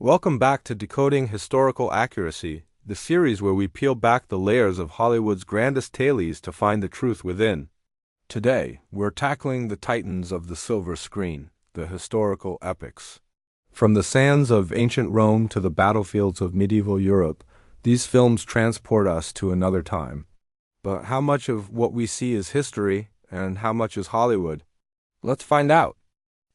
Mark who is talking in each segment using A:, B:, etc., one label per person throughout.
A: Welcome back to Decoding Historical Accuracy, the series where we peel back the layers of Hollywood's grandest tales to find the truth within. Today, we're tackling the titans of the silver screen, the historical epics. From the sands of ancient Rome to the battlefields of medieval Europe, these films transport us to another time. But how much of what we see is history, and how much is Hollywood? Let's find out.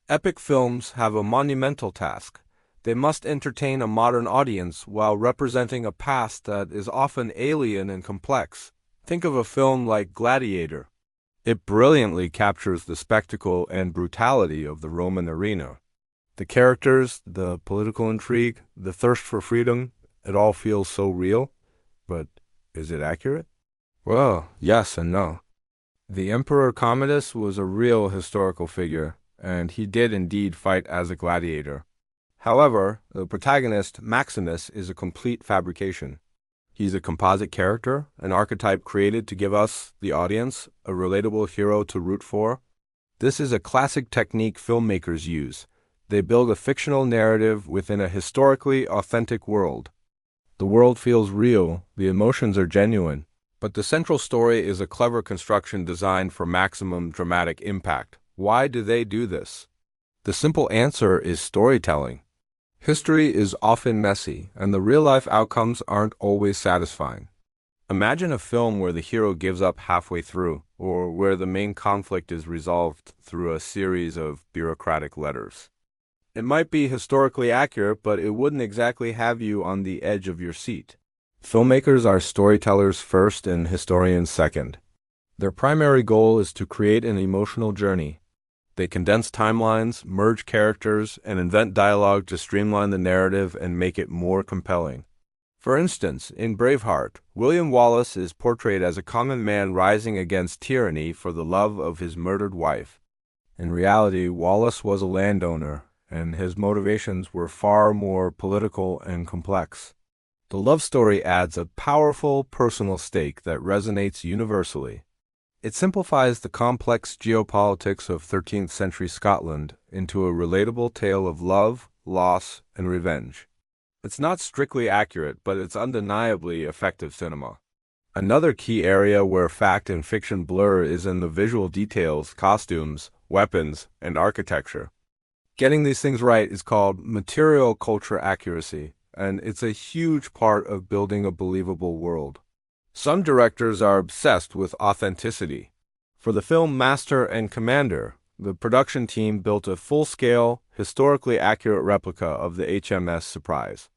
A: Epic films have a monumental task. They must entertain a modern audience while representing a past that is often alien and complex. Think of a film like Gladiator. It brilliantly captures the spectacle and brutality of the Roman arena. The characters, the political intrigue, the thirst for freedom, it all feels so real. But is it accurate? Well, yes and no. The Emperor Commodus was a real historical figure, and he did indeed fight as a gladiator. However, the protagonist, Maximus, is a complete fabrication. He's a composite character, an archetype created to give us, the audience, a relatable hero to root for. This is a classic technique filmmakers use. They build a fictional narrative within a historically authentic world. The world feels real, the emotions are genuine, but the central story is a clever construction designed for maximum dramatic impact. Why do they do this? The simple answer is storytelling. History is often messy, and the real-life outcomes aren't always satisfying. Imagine a film where the hero gives up halfway through, or where the main conflict is resolved through a series of bureaucratic letters. It might be historically accurate, but it wouldn't exactly have you on the edge of your seat. Filmmakers are storytellers first and historians second. Their primary goal is to create an emotional journey. They condense timelines, merge characters, and invent dialogue to streamline the narrative and make it more compelling. For instance, in Braveheart, William Wallace is portrayed as a common man rising against tyranny for the love of his murdered wife. In reality, Wallace was a landowner, and his motivations were far more political and complex. The love story adds a powerful personal stake that resonates universally. It simplifies the complex geopolitics of 13th century Scotland into a relatable tale of love, loss, and revenge. It's not strictly accurate, but it's undeniably effective cinema. Another key area where fact and fiction blur is in the visual details, costumes, weapons, and architecture. Getting these things right is called material culture accuracy, and it's a huge part of building a believable world. Some directors are obsessed with authenticity. For the film Master and Commander, the production team built a full-scale, historically accurate replica of the HMS Surprise.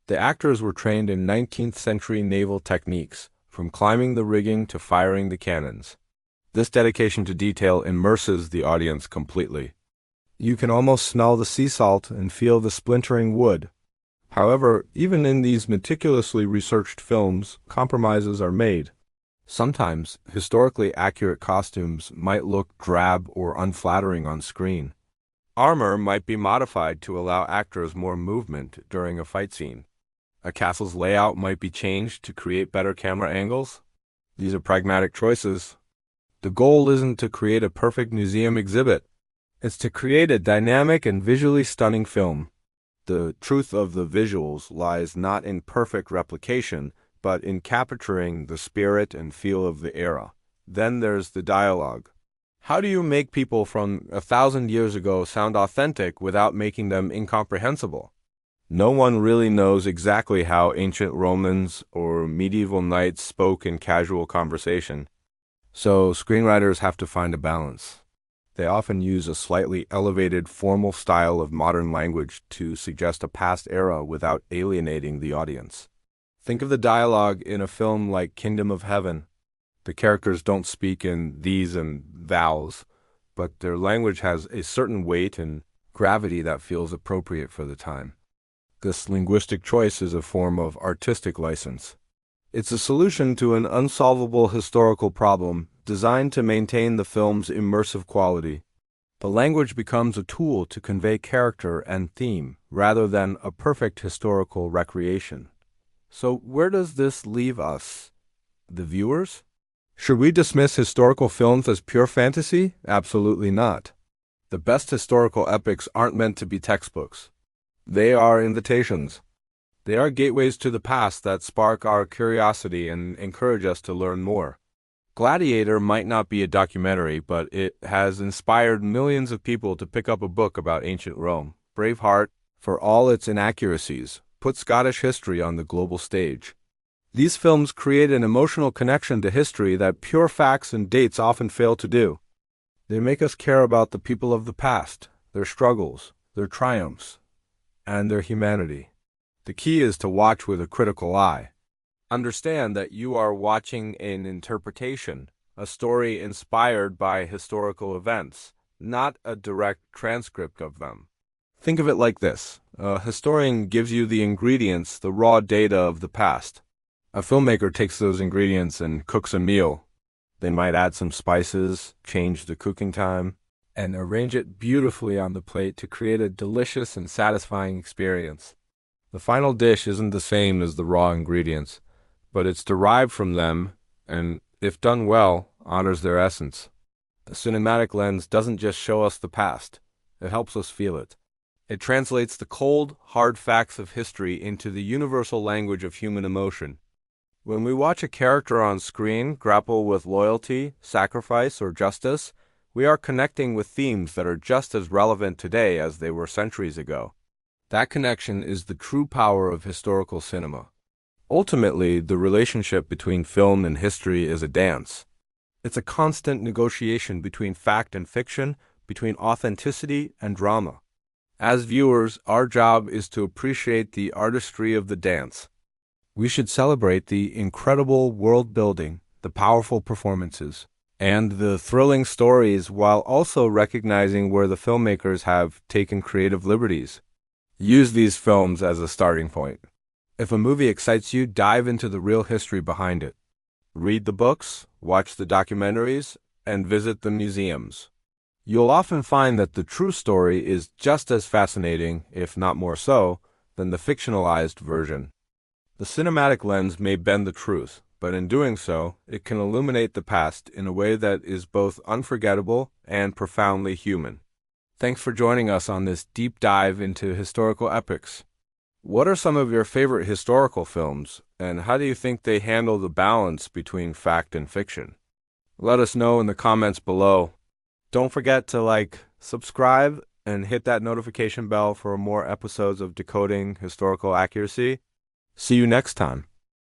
A: The actors were trained in 19th century naval techniques, from climbing the rigging to firing the cannons. This dedication to detail immerses the audience completely. You can almost smell the sea salt and feel the splintering wood. However, even in these meticulously researched films, compromises are made. Sometimes, historically accurate costumes might look drab or unflattering on screen. Armor might be modified to allow actors more movement during a fight scene. A castle's layout might be changed to create better camera angles. These are pragmatic choices. The goal isn't to create a perfect museum exhibit. It's to create a dynamic and visually stunning film. The truth of the visuals lies not in perfect replication, but in capturing the spirit and feel of the era. Then there's the dialogue. How do you make people from 1,000 years ago sound authentic without making them incomprehensible? No one really knows exactly how ancient Romans or medieval knights spoke in casual conversation. So screenwriters have to find a balance. They often use a slightly elevated formal style of modern language to suggest a past era without alienating the audience. Think of the dialogue in a film like Kingdom of Heaven. The characters don't speak in these and thous, but their language has a certain weight and gravity that feels appropriate for the time. This linguistic choice is a form of artistic license. It's a solution to an unsolvable historical problem designed to maintain the film's immersive quality. The language becomes a tool to convey character and theme, rather than a perfect historical recreation. So where does this leave us? The viewers? Should we dismiss historical films as pure fantasy? Absolutely not. The best historical epics aren't meant to be textbooks. They are invitations. They are gateways to the past that spark our curiosity and encourage us to learn more. Gladiator might not be a documentary, but it has inspired millions of people to pick up a book about ancient Rome. Braveheart, for all its inaccuracies, put Scottish history on the global stage. These films create an emotional connection to history that pure facts and dates often fail to do. They make us care about the people of the past, their struggles, their triumphs, and their humanity. The key is to watch with a critical eye. Understand that you are watching an interpretation, a story inspired by historical events, not a direct transcript of them. Think of it like this. A historian gives you the ingredients, the raw data of the past. A filmmaker takes those ingredients and cooks a meal. They might add some spices, change the cooking time, and arrange it beautifully on the plate to create a delicious and satisfying experience. The final dish isn't the same as the raw ingredients, but it's derived from them and, if done well, honors their essence. A cinematic lens doesn't just show us the past, it helps us feel it. It translates the cold, hard facts of history into the universal language of human emotion. When we watch a character on screen grapple with loyalty, sacrifice, or justice, we are connecting with themes that are just as relevant today as they were centuries ago. That connection is the true power of historical cinema. Ultimately, the relationship between film and history is a dance. It's a constant negotiation between fact and fiction, between authenticity and drama. As viewers, our job is to appreciate the artistry of the dance. We should celebrate the incredible world building, the powerful performances, and the thrilling stories while also recognizing where the filmmakers have taken creative liberties. Use these films as a starting point. If a movie excites you, dive into the real history behind it. Read the books, watch the documentaries, and visit the museums. You'll often find that the true story is just as fascinating, if not more so, than the fictionalized version. The cinematic lens may bend the truth, but in doing so, it can illuminate the past in a way that is both unforgettable and profoundly human. Thanks for joining us on this deep dive into historical epics. What are some of your favorite historical films, and how do you think they handle the balance between fact and fiction? Let us know in the comments below. Don't forget to subscribe, and hit that notification bell for more episodes of Decoding Historical Accuracy. See you next time.